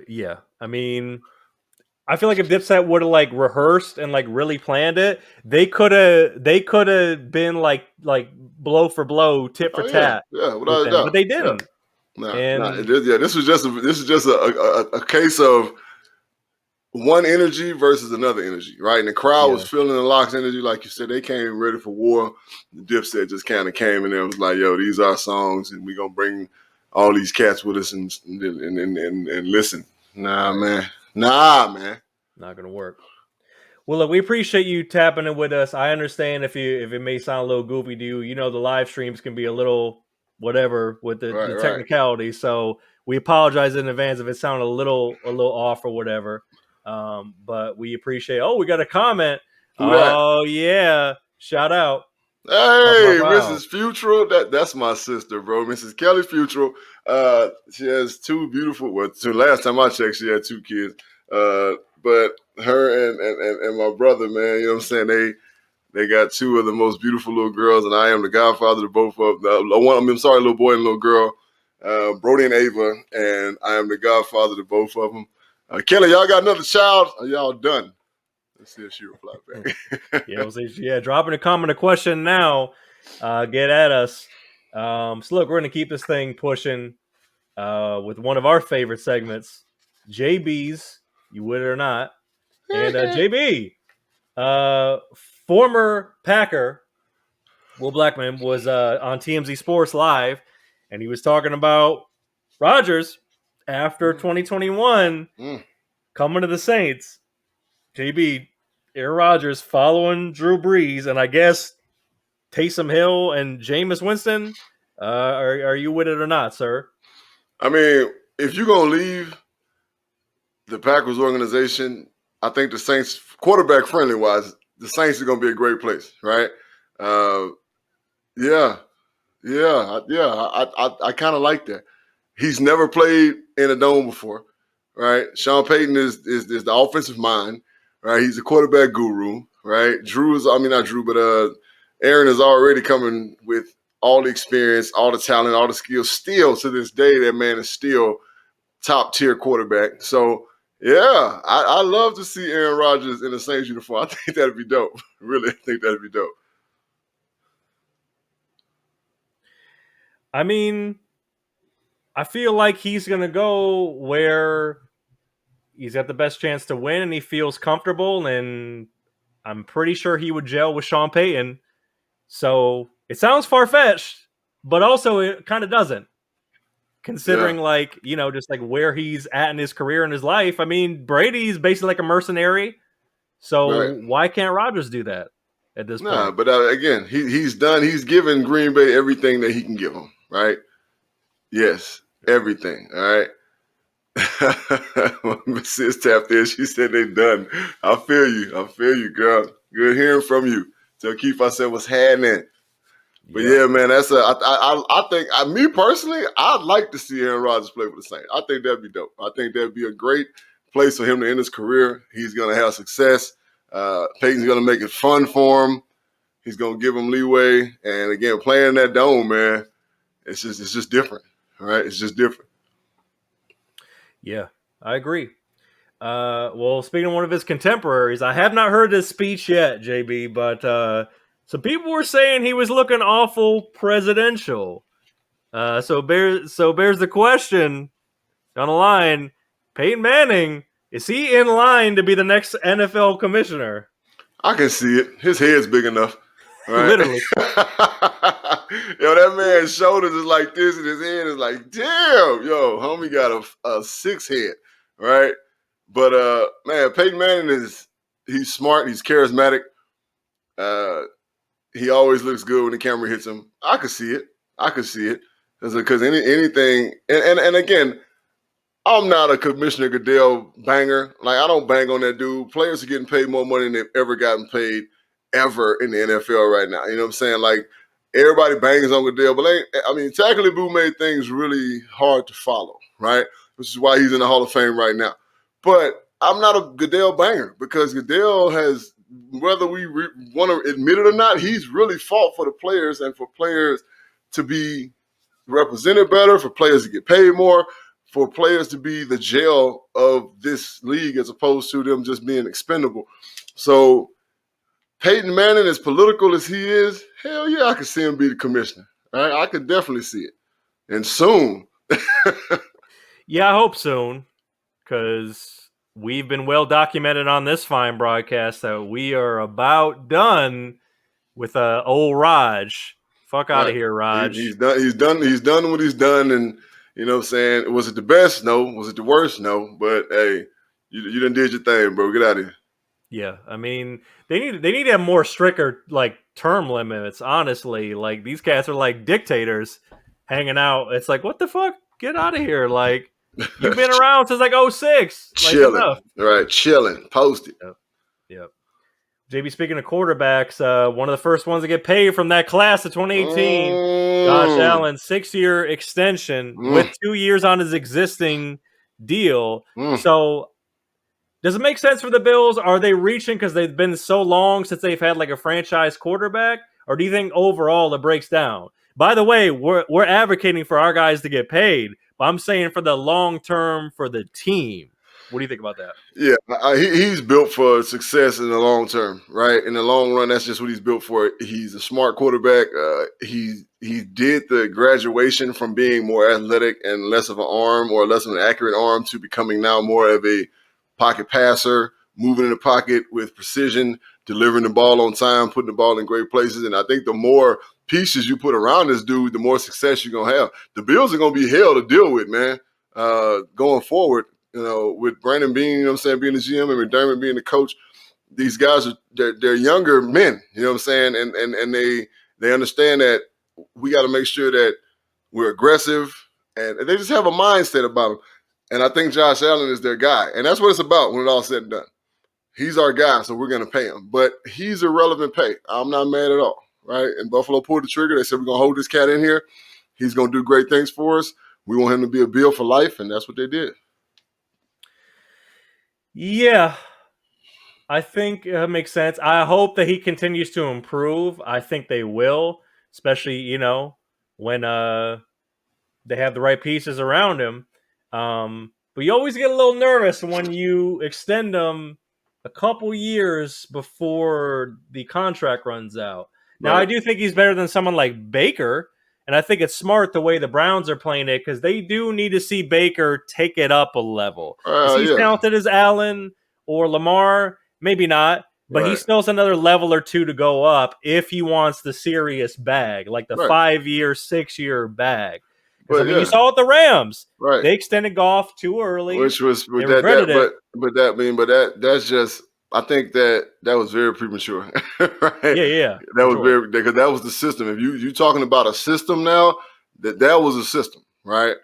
Yeah. I mean, I feel like if Dipset would have like rehearsed and like really planned it, they could have been like blow for blow, tit for tat. Yeah, without a doubt. But they didn't. This was just a case of one energy versus another energy, right? And the crowd was feeling the Locks energy, like you said. They came ready for war. The Dipset just kind of came in there and was like, "Yo, these are songs, and we're gonna bring all these cats with us and listen." Nah, man. Not gonna work. Well, look, we appreciate you tapping in with us. I understand if it may sound a little goofy to you. You know, the live streams can be a little whatever with the technicality. So we apologize in advance if it sounded a little off or whatever. But we appreciate. Oh, we got a comment. Yeah, shout out. Hey, Mrs. Futrell, that's my sister, bro. Mrs. Kelly Futrell. She has two beautiful. Well, last time I checked, she had 2 kids. But her and my brother, man, you know what I'm saying? They got 2 of the most beautiful little girls, and I am the godfather to both of them. Little boy and little girl, Brody and Ava, and I am the godfather to both of them. Kelly, y'all got another child? Are y'all done? Let's see if she replied back. Dropping a comment, a question now. Get at us. So look, we're gonna keep this thing pushing with one of our favorite segments, JB's, you with it or not. And JB, former Packer, Will Blackman, was on TMZ Sports Live, and he was talking about Rodgers after 2021 coming to the Saints. JB, Aaron Rodgers following Drew Brees, and I guess Taysom Hill and Jameis Winston. Are you with it or not, sir? I mean, if you're going to leave the Packers organization, I think the Saints, quarterback friendly wise, the Saints are going to be a great place, right? I kind of like that. He's never played in a dome before, right? Sean Payton is the offensive mind, right? He's a quarterback guru, right? Aaron is already coming with all the experience, all the talent, all the skills. Still, to this day, that man is still top-tier quarterback. So, yeah, I love to see Aaron Rodgers in the Saints uniform. I think that'd be dope. Really, I think that'd be dope. I mean, I feel like he's going to go where he's got the best chance to win and he feels comfortable, and I'm pretty sure he would gel with Sean Payton. So it sounds far-fetched, but also it kind of doesn't. Considering, just like where he's at in his career and his life. I mean, Brady's basically like a mercenary. So why can't Rodgers do that at this point? But again, he's given Green Bay everything that he can give them, right? Yes, everything, all right? Miss Sis tapped in. She said they done. I feel you, girl. Good hearing from you. So Keith, I said, what's happening? But yeah, man, I think me personally, I'd like to see Aaron Rodgers play for the Saints. I think that'd be dope. I think that'd be a great place for him to end his career. He's going to have success. Peyton's going to make it fun for him. He's going to give him leeway. And again, playing in that dome, man, it's just different. All right, it's just different. Yeah, I agree. Well, speaking of one of his contemporaries, I have not heard this speech yet, JB, but some people were saying he was looking awful presidential. So bears the question on the line. Peyton Manning, is he in line to be the next NFL commissioner? I can see it. His head's big enough. Right? Literally. Yo, that man's shoulders is like this and his head is like, damn, yo, homie got a 6 head, right? But man, Peyton Manning he's smart, he's charismatic. He always looks good when the camera hits him. I could see it. Because anything, and again, I'm not a Commissioner Goodell banger. Like, I don't bang on that dude. Players are getting paid more money than they've ever gotten paid ever in the NFL right now. You know what I'm saying? Like, everybody bangs on Goodell, but Tackle Boo made things really hard to follow, right? Which is why he's in the Hall of Fame right now. But I'm not a Goodell banger because Goodell has, whether we want to admit it or not, he's really fought for the players and for players to be represented better, for players to get paid more, for players to be the gel of this league as opposed to them just being expendable. So Peyton Manning, as political as he is, hell yeah, I could see him be the commissioner. All right? I could definitely see it. And soon. Yeah, I hope soon, because we've been well documented on this fine broadcast that we are about done with old Raj. Fuck out of here, Raj. He's done what he's done, and you know what I'm saying? Was it the best? No. Was it the worst? No. But hey, you done did your thing, bro. Get out of here. Yeah, I mean, they need to have more stricter like term limits. Honestly, like these cats are like dictators hanging out. It's like, what the fuck? Get out of here! Like you've been around since like 06. Like, chilling, enough. Right? Chilling, posted. Yep. JB, speaking of quarterbacks, one of the first ones to get paid from that class of 2018, Josh Allen, 6-year extension with 2 years on his existing deal. So, does it make sense for the Bills? Are they reaching because they've been so long since they've had like a franchise quarterback? Or do you think overall it breaks down? By the way, we're advocating for our guys to get paid, but I'm saying for the long term for the team. What do you think about that? Yeah, he's built for success in the long term, right? In the long run, that's just what he's built for. He's a smart quarterback. He did the graduation from being more athletic and less of an arm or less of an accurate arm to becoming now more of a pocket passer, moving in the pocket with precision, delivering the ball on time, putting the ball in great places. And I think the more pieces you put around this dude, the more success you're going to have. The Bills are going to be hell to deal with, man, going forward. You know, with Brandon Beane, you know what I'm saying, being the GM and McDermott being the coach, these guys they're younger men, you know what I'm saying, and they understand that we got to make sure that we're aggressive, and they just have a mindset about them. And I think Josh Allen is their guy, and that's what it's about when it all said and done. He's our guy, so we're going to pay him, but he's irrelevant pay. I'm not mad at all, right? And Buffalo pulled the trigger. They said we're going to hold this cat in here. He's going to do great things for us. We want him to be a Bill for life, and that's what they did. Yeah, I think it makes sense. I hope that he continues to improve. I think they will, especially, you know, when they have the right pieces around him. But you always get a little nervous when you extend them a couple years before the contract runs out. Now, Right. I do think he's better than someone like Baker, and I think it's smart the way the Browns are playing it because they do need to see Baker take it up a level. Is he talented as Allen or Lamar? Maybe not, but he still has another level or two to go up if he wants the serious bag, like the 5-year, 6-year bag. Because, I mean, you saw with the Rams. Right. They extended Goff too early. Which was they regretted it. But that's just, I think that was very premature. Right? Yeah. That was very, because that was the system. If you talking about a system now, that was a system, right?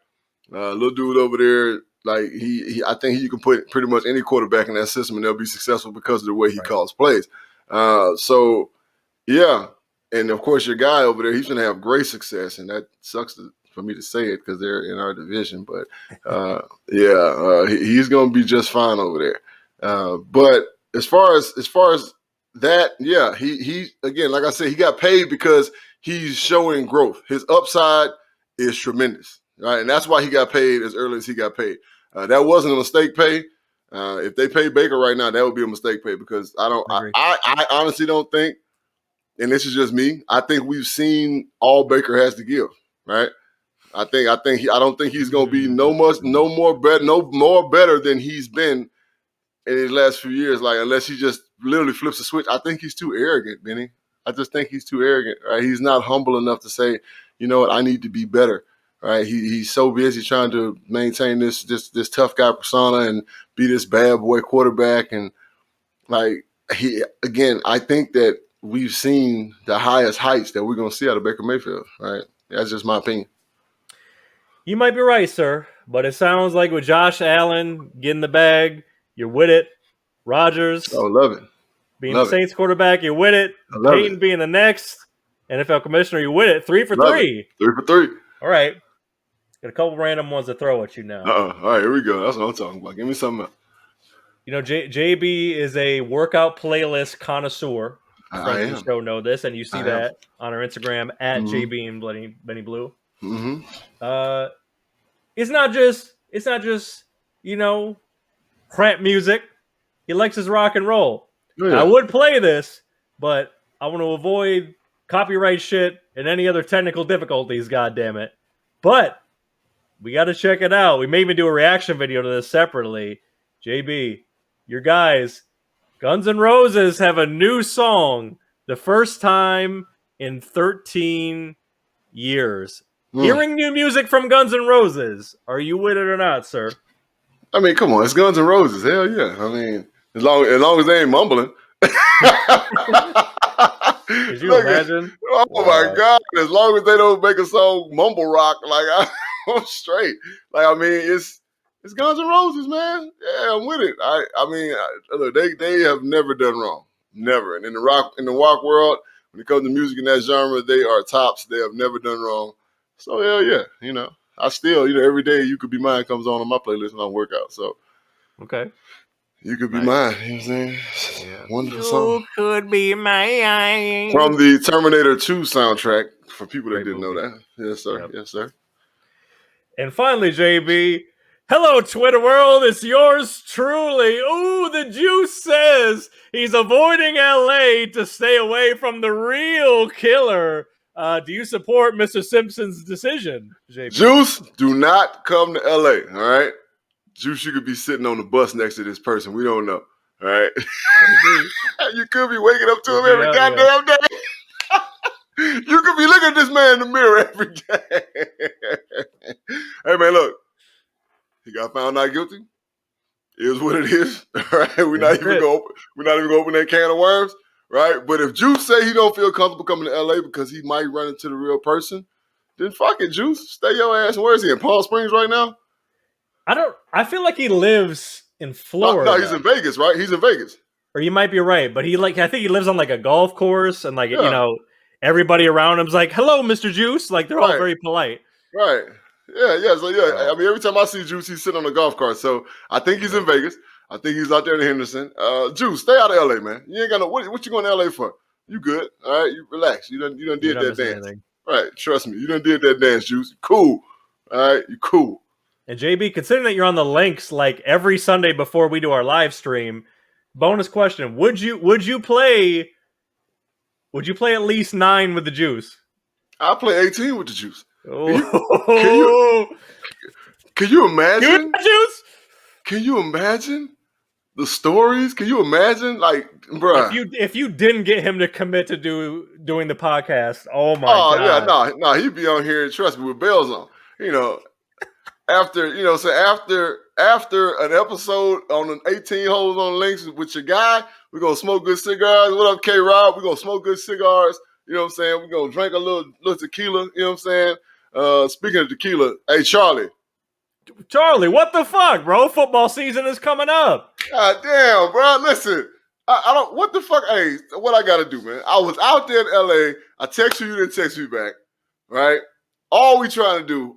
Little dude over there, like I think you can put pretty much any quarterback in that system and they'll be successful because of the way he calls plays. So yeah, and of course your guy over there, he's gonna have great success, and that sucks for me to say it because they're in our division, but he's gonna be just fine over there. But as far as that, yeah, he again, like I said, he got paid because he's showing growth. His upside is tremendous, right? And that's why he got paid as early as he got paid. That wasn't a mistake pay. If they pay Baker right now, that would be a mistake pay because I honestly don't think, and this is just me, I think we've seen all Baker has to give, right? I don't think he's going to be no more better than he's been in his last few years. Like unless he just literally flips a switch, I think he's too arrogant, Benny. I just think he's too arrogant. Right? He's not humble enough to say, you know what, I need to be better. Right? He's so busy trying to maintain this tough guy persona and be this bad boy quarterback. And like I think that we've seen the highest heights that we're going to see out of Baker Mayfield. Right? That's just my opinion. You might be right, sir, but it sounds like with Josh Allen getting the bag, you're with it. Rodgers, love it. Being the Saints quarterback, you're with it. Peyton being the next NFL commissioner, you're with it. 3 for 3. 3 for 3. All right. Got a couple random ones to throw at you now. All right, here we go. That's what I'm talking about. Give me something else. You know, JB is a workout playlist connoisseur. Friends of the show know this, and you see that on our Instagram at JB and Benny Blue. Mm-hmm. It's not just crap music. He likes his rock and roll. Yeah. I would play this, but I want to avoid copyright shit and any other technical difficulties. God damn it! But we got to check it out. We may even do a reaction video to this separately. JB, your guys, Guns N' Roses have a new song. The first time in 13 years. Hearing new music from Guns N' Roses. Are you with it or not, sir? I mean, come on. It's Guns N' Roses. Hell yeah. I mean, as long as they ain't mumbling. Could you imagine? Oh, my God. As long as they don't make a song mumble rock, like, I'm straight. Like, I mean, it's Guns N' Roses, man. Yeah, I'm with it. I mean, look, they have never done wrong. Never. And in the rock world, when it comes to music in that genre, they are tops. They have never done wrong. So, hell yeah, I still, every day You Could Be Mine comes on my playlist when I work out. So, okay. You Could Be Mine, you know what I'm saying? Yeah. Wonderful song. You could be mine. From the Terminator 2 soundtrack, for people that didn't know that. Yes, sir. Yep. Yes, sir. And finally, JB, hello, Twitter world. It's yours truly. Ooh, the Juice says he's avoiding LA to stay away from the real killer. Do you support Mr. Simpson's decision, JB? Juice, do not come to LA, all right? Juice, you could be sitting on the bus next to this person. We don't know, all right? You could be waking up to him every goddamn day. You could be looking at this man in the mirror every day. Hey, man, look. He got found not guilty. It is what it is, all right? We're not even going to open that can of worms. Right, but if Juice say he don't feel comfortable coming to LA because he might run into the real person, then fuck it, Juice. Stay your ass. Where is he? In Palm Springs right now? I feel like he lives in Florida. No, he's in Vegas, right? He's in Vegas. Or you might be right, but I think he lives on like a golf course, and everybody around him's like, "Hello, Mr. Juice." Like they're all very polite. Right. Yeah. So yeah, I mean, every time I see Juice, he's sitting on a golf cart. So I think he's in Vegas. I think he's out there in Henderson. Juice, stay out of LA, man. You ain't got no. What you going to LA for? You good? All right, you relax. You done did that dance. Anything. Right, trust me. You done did that dance, Juice. Cool. All right, you cool. And JB, considering that you're on the links like every Sunday before we do our live stream, bonus question: Would you play at least 9 with the Juice? I'll play 18 with the Juice. Oh. Can you imagine? Juice? Can you imagine the stories? Can you imagine, like, bruh? If you didn't get him to commit to doing the podcast, oh my god! Oh yeah, no, he'd be on here. Trust me, with bells on. After an episode on an 18 holes on links with your guy, we're gonna smoke good cigars. What up, K-Rob? We're gonna smoke good cigars. You know what I'm saying? We're gonna drink a little tequila. You know what I'm saying? Speaking of tequila, hey Charlie, what the fuck, bro? Football season is coming up. God damn, bro. Listen, I don't. What the fuck? Hey, what I gotta do, man? I was out there in LA. I text you didn't text me back, right? All we trying to do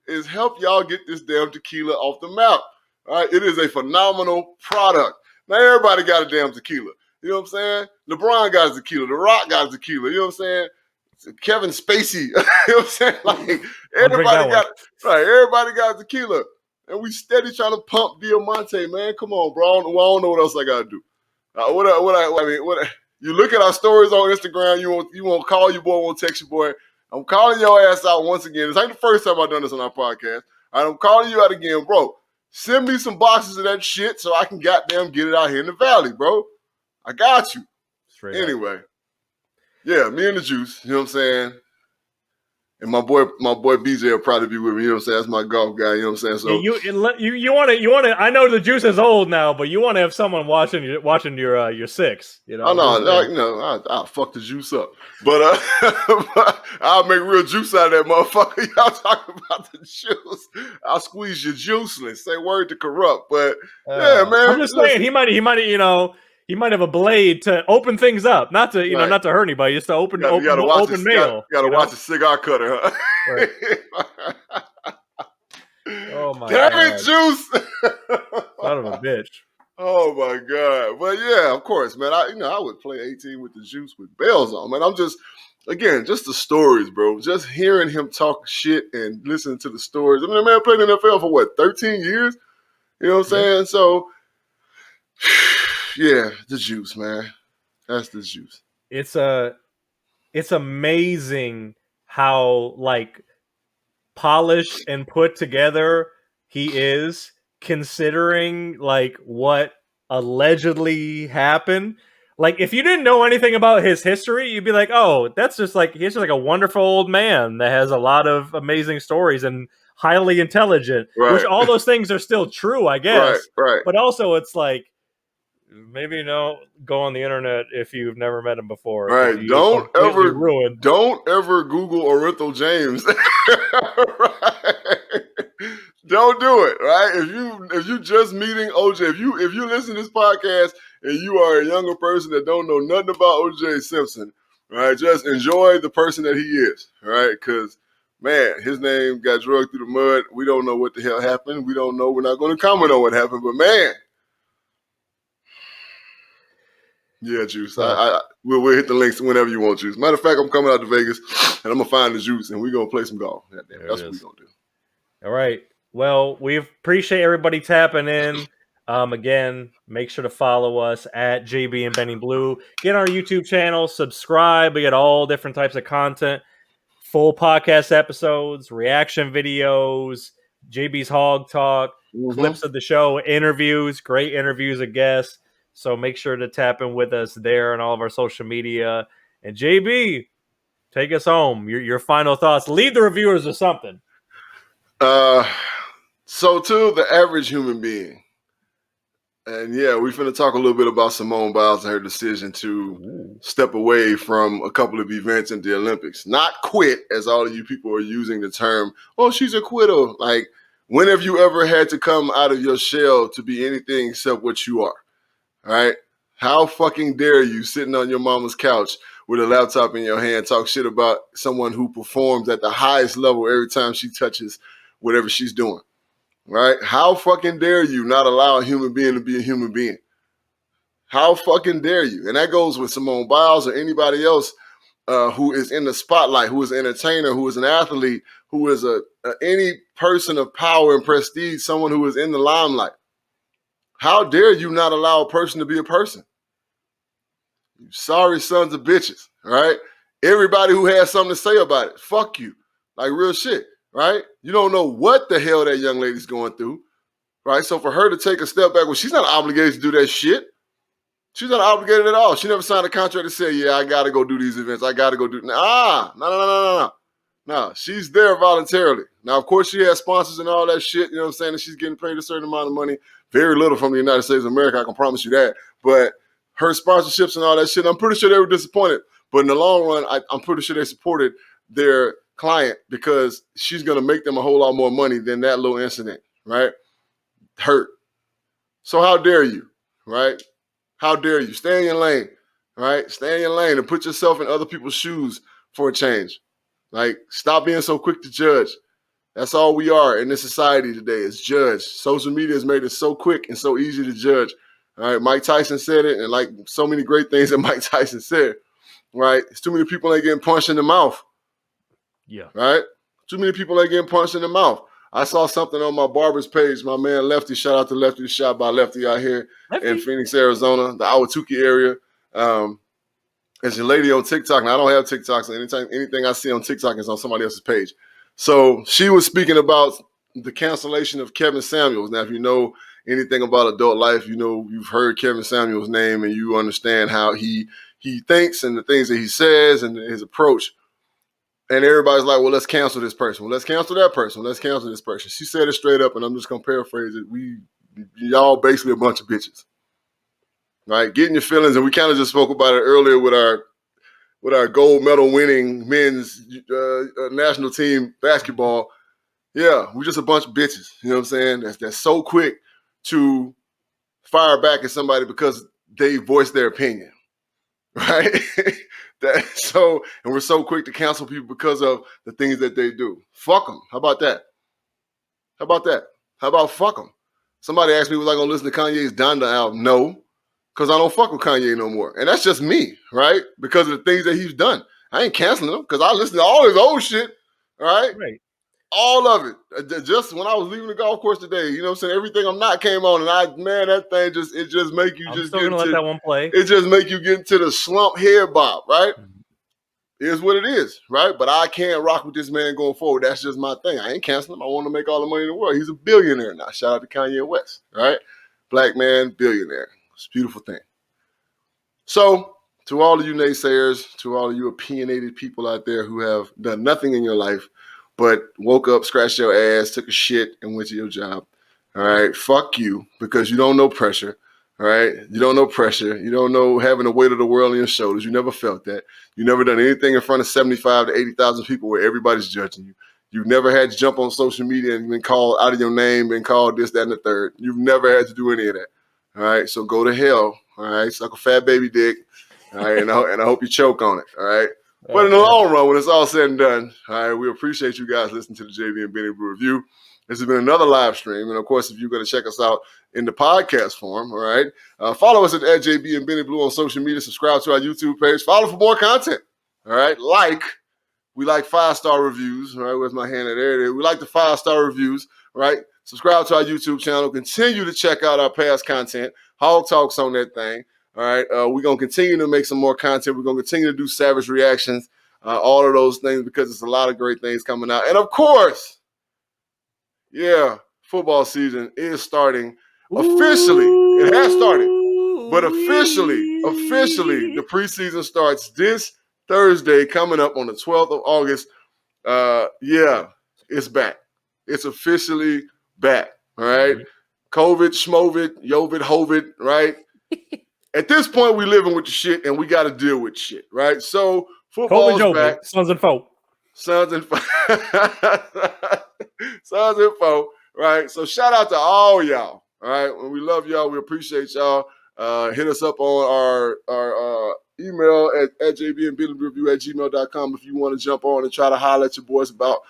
is help y'all get this damn tequila off the map. All right, it is a phenomenal product. Now everybody got a damn tequila. You know what I'm saying? LeBron got his tequila. The Rock got his tequila. You know what I'm saying? Kevin Spacey. You know what I'm saying? Like everybody got tequila. And we steady trying to pump Diamante, man. Come on, bro. I don't know what else I gotta do. You look at our stories on Instagram. You won't call your boy, won't text your boy. I'm calling your ass out once again. It's like the first time I've done this on our podcast. I'm calling you out again, bro. Send me some boxes of that shit so I can goddamn get it out here in the valley, bro. I got you. Straight anyway, yeah, me and the juice. You know what I'm saying? And my boy BJ will probably be with me. You know what I'm saying? That's my golf guy. You know what I'm saying? So you want to. I know the juice is old now, but you want to have someone watching your six. You know. I'll fuck the juice up, but I'll make real juice out of that motherfucker. Y'all talking about the juice? I'll squeeze you juiceless. Say word to corrupt, but yeah, man. I'm just saying he might have a blade to open things up, not to not to hurt anybody, just to open mail. You gotta watch the cigar cutter, huh? Right. Oh my Damn God. it, Juice! Son of a bitch. Oh my God. But yeah, of course, man. I would play 18 with the Juice with bells on, man. I'm just the stories, bro. Just hearing him talk shit and listening to the stories. I mean, the man played in the NFL for what, 13 years? You know what I'm saying? So yeah, the Juice, man. That's the Juice. It's amazing how like polished and put together he is, considering like what allegedly happened. Like if you didn't know anything about his history, you'd be like, oh, he's just like a wonderful old man that has a lot of amazing stories and highly intelligent, right. Which all those things are still true, I guess. Right. But also it's like, maybe don't go on the internet if you've never met him before. Right. Don't ever Google Orenthal James. Right. Don't do it. Right. If you just meeting OJ, if you listen to this podcast and you are a younger person that don't know nothing about OJ Simpson, right, just enjoy the person that he is. Right. Because man, his name got dragged through the mud. We don't know what the hell happened. We don't know. We're not going to comment on what happened. But man. Yeah, Juice. We'll hit the links whenever you want, Juice. Matter of fact, I'm coming out to Vegas, and I'm going to find the Juice, and we're going to play some golf. That's what we're going to do. All right. Well, we appreciate everybody tapping in. Again, make sure to follow us at JB and Benny Blue. Get our YouTube channel, subscribe. We get all different types of content, full podcast episodes, reaction videos, JB's Hog Talk, clips of the show, interviews, great interviews of guests. So make sure to tap in with us there on all of our social media. And JB, take us home. Your final thoughts. Leave the reviewers with something. So to the average human being, and yeah, we're finna talk a little bit about Simone Biles and her decision to step away from a couple of events in the Olympics. Not quit, as all of you people are using the term, oh, she's a quitter. Like, when have you ever had to come out of your shell to be anything except what you are? All right? How fucking dare you sitting on your mama's couch with a laptop in your hand talk shit about someone who performs at the highest level every time she touches whatever she's doing? Right? How fucking dare you not allow a human being to be a human being? How fucking dare you? And that goes with Simone Biles or anybody else who is in the spotlight, who is an entertainer, who is an athlete, who is any person of power and prestige, someone who is in the limelight. How dare you not allow a person to be a person? You sorry sons of bitches, right? Everybody who has something to say about it, fuck you. Like real shit, right? You don't know what the hell that young lady's going through, right? So for her to take a step back, well, she's not obligated to do that shit. She's not obligated at all. She never signed a contract to say, yeah, I got to go do these events. I got to go do... No, she's there voluntarily. Now, of course, she has sponsors and all that shit, you know what I'm saying? And she's getting paid a certain amount of money. Very little from the United States of America, I can promise you that. But her sponsorships and all that shit, I'm pretty sure they were disappointed. But in the long run, I'm pretty sure they supported their client because she's going to make them a whole lot more money than that little incident, right? Hurt. So how dare you, right? How dare you? Stay in your lane, right? Stay in your lane and put yourself in other people's shoes for a change. Like, stop being so quick to judge. That's all we are in this society today is judge. Social media has made it so quick and so easy to judge. All right, Mike Tyson said it, and like so many great things that Mike Tyson said, right? It's too many people ain't getting punched in the mouth. Yeah. Right? Too many people ain't getting punched in the mouth. I saw something on my barber's page. My man Lefty, shout out to Lefty, shot by Lefty out here in Phoenix, Arizona, the Ahwatukee area. There's a lady on TikTok, and I don't have TikTok, so anything I see on TikTok is on somebody else's page. So she was speaking about the cancellation of Kevin Samuels. Now, if you know anything about adult life, you know you've heard Kevin Samuels' name, and you understand how he thinks and the things that he says and his approach. And everybody's like, well, let's cancel this person. Well, let's cancel that person. Let's cancel this person. She said it straight up, and I'm just going to paraphrase it. Y'all basically a bunch of bitches. Right? Getting your feelings, and we kind of just spoke about it earlier with our gold medal winning men's national team basketball. Yeah, we're just a bunch of bitches. You know what I'm saying? That's so quick to fire back at somebody because they voiced their opinion. Right? And we're so quick to cancel people because of the things that they do. Fuck them. How about that? How about fuck them? Somebody asked me, was I going to listen to Kanye's Donda album? No, because I don't fuck with Kanye no more. And that's just me, right? Because of the things that he's done. I ain't canceling him because I listen to all his old shit, right? All of it. Just when I was leaving the golf course today, you know what I'm saying? Everything I'm Not came on, and that thing just make you I'm still gonna let that one play. It just make you get into the slump head bob, right? It is what it is, right? But I can't rock with this man going forward. That's just my thing. I ain't canceling him. I want to make all the money in the world. He's a billionaire now. Shout out to Kanye West, right? Black man, billionaire. It's a beautiful thing. So, to all of you naysayers, to all of you opinionated people out there who have done nothing in your life but woke up, scratched your ass, took a shit, and went to your job, all right? Fuck you, because you don't know pressure, all right? You don't know pressure. You don't know having the weight of the world on your shoulders. You never felt that. You never done anything in front of 75 to 80,000 people where everybody's judging you. You've never had to jump on social media and been called out of your name, been called this, that, and the third. You've never had to do any of that, all right? So go to hell, all right? Suck a fat baby dick, all right? And I hope you choke on it, all right? But in the long run, when it's all said and done, all right, we appreciate you guys listening to the JB and Benny Brew Review. This has been another live stream. And, of course, if you're going to check us out in the podcast form, all right, follow us at JB and Benny Blue on social media. Subscribe to our YouTube page. Follow for more content, all right? We like 5-star reviews, all right? Where's my hand at? There it is. We like the 5-star reviews, all right? Subscribe to our YouTube channel. Continue to check out our past content. Hog Talks on that thing. All right, we're going to continue to make some more content. We're going to continue to do savage reactions, all of those things, because there's a lot of great things coming out. And, of course, yeah, football season is starting officially. It has started. But officially, the preseason starts this Thursday, coming up on the 12th of August. Yeah, it's back. It's officially back, all right? COVID, schmovid, yovid, hovid, right? At this point, we living with the shit, and we got to deal with shit, right? So football's back. Sons and foe. Sons and foe, right? So shout out to all y'all, all right? We love y'all. We appreciate y'all. Hit us up on our email at jbandbillyreview@gmail.com if you want to jump on and try to holler at your boys about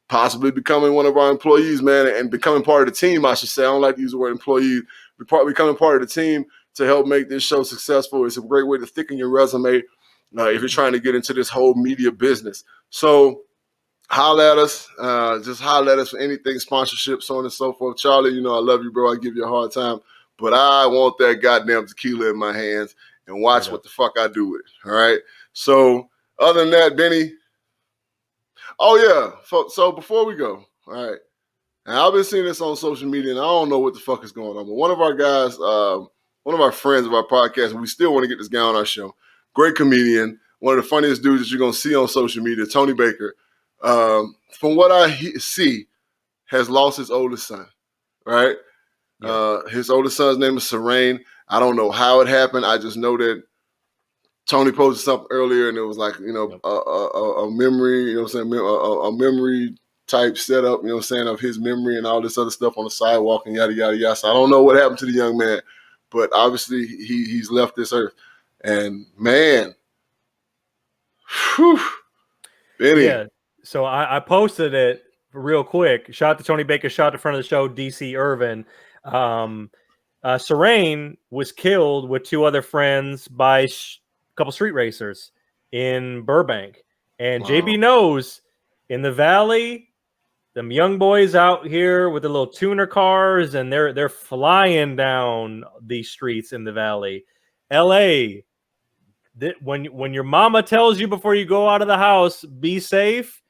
possibly becoming one of our employees, man, and becoming part of the team, I should say. I don't like to use the word employee. Becoming part of the team to help make this show successful. It's a great way to thicken your resume if you're trying to get into this whole media business. So holler at us. Just holler at us for anything, sponsorship, so on and so forth. Charlie, you know I love you, bro. I give you a hard time. But I want that goddamn tequila in my hands and watch what the fuck I do with it. All right? So other than that, Benny. Oh, yeah. So before we go, all right. And I've been seeing this on social media, and I don't know what the fuck is going on. But one of our guys, one of our friends of our podcast, and we still want to get this guy on our show. Great comedian, one of the funniest dudes that you're going to see on social media, Tony Baker. From what I see, has lost his oldest son, right? Yeah. His oldest son's name is Serene. I don't know how it happened. I just know that Tony posted something earlier, and it was like, you know, a memory, you know what I'm saying, a memory type setup, you know what I'm saying, of his memory and all this other stuff on the sidewalk and yada, yada, yada. So I don't know what happened to the young man, but obviously he's left this earth. And, man, whew, Benny. Yeah, so I posted it real quick. Shout out to Tony Baker, shout out to friend of the show, DC Irvin. Serene was killed with 2 other friends by a couple street racers in Burbank. And JB knows, in the Valley, them young boys out here with the little tuner cars, and they're flying down these streets in the valley. LA, when your mama tells you before you go out of the house, be safe,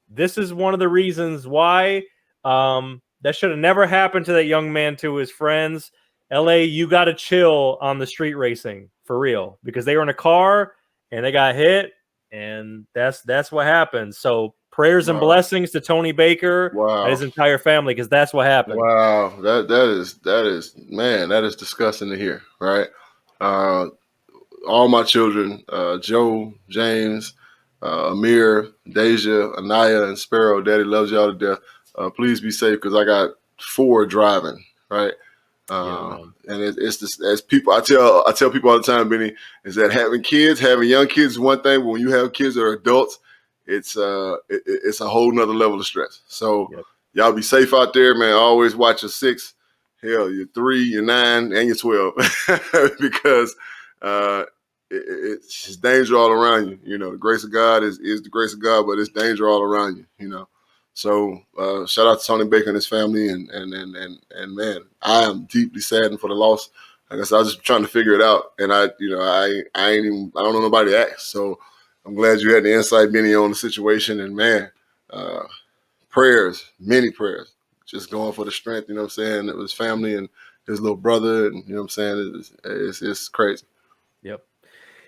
this is one of the reasons why. That should have never happened to that young man, to his friends. LA, you got to chill on the street racing for real, because they were in a car and they got hit, and that's what happened. So prayers and blessings to Tony Baker and his entire family, because that's what happened. Wow, that is man, that is disgusting to hear, right? All my children, Joe, James, Amir, Deja, Anaya, and Sparrow, Daddy loves y'all to death. Please be safe, because I got 4 driving, right? And it's just, as people, I tell people all the time, Benny, is that having young kids is one thing, but when you have kids that are adults, it's a whole nother level of stress. So y'all be safe out there, man. Always watch your 6, hell, your 3, your 9, and your 12, because it's danger all around you. You know, the grace of God is the grace of God, but it's danger all around you. You know. So shout out to Tony Baker and his family, and man, I am deeply saddened for the loss. Like I said, I was just trying to figure it out, and I don't know nobody to ask. So I'm glad you had the insight, Benny, on the situation, and man, prayers, many prayers, just going for the strength. You know what I'm saying? It was family and his little brother, and you know what I'm saying? It's crazy. Yep.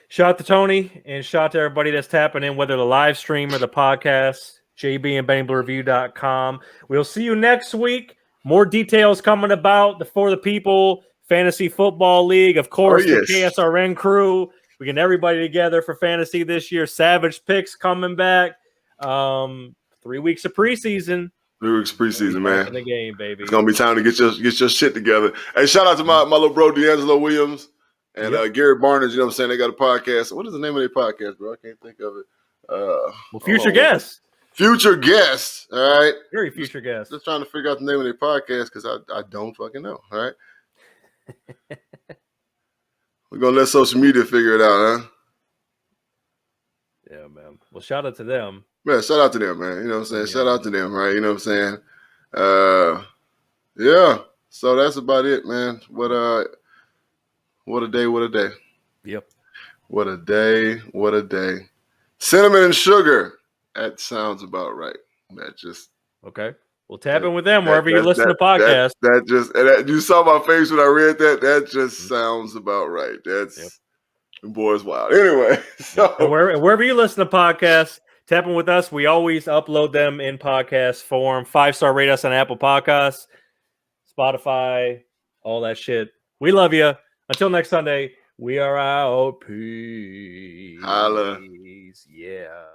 Shout out to Tony, and shout out to everybody that's tapping in, whether the live stream or the podcast. JB and BennyBlueReview.com. We'll see you next week. More details coming about the For the People Fantasy Football League. Of course, the KSRN crew. We get everybody together for fantasy this year. Savage picks coming back. 3 weeks of preseason. 3 weeks preseason, man. In the game, baby. It's gonna be time to get your shit together. Hey, shout out to my little bro D'Angelo Williams and Gary Barnage. You know what I'm saying? They got a podcast. What is the name of their podcast, bro? I can't think of it. Well, future guests. Future guests, all right? Very future guests. Just trying to figure out the name of their podcast, because I don't fucking know, all right? We're going to let social media figure it out, huh? Yeah, man. Well, shout out to them. Man, shout out to them, man. You know what I'm saying? Shout out to them, right? You know what I'm saying? Yeah. So that's about it, man. What a day, what a day. Yep. What a day, what a day. Cinnamon and sugar. That sounds about right. That just okay. We'll tap in with them wherever you listen to podcasts. You saw my face when I read that. That just sounds about right. That's the boy's wild. Anyway, so and wherever you listen to podcasts, tap in with us. We always upload them in podcast form. 5-star rate us on Apple Podcasts, Spotify, all that shit. We love you. Until next Sunday, we are out. Peace. Holla. Yeah.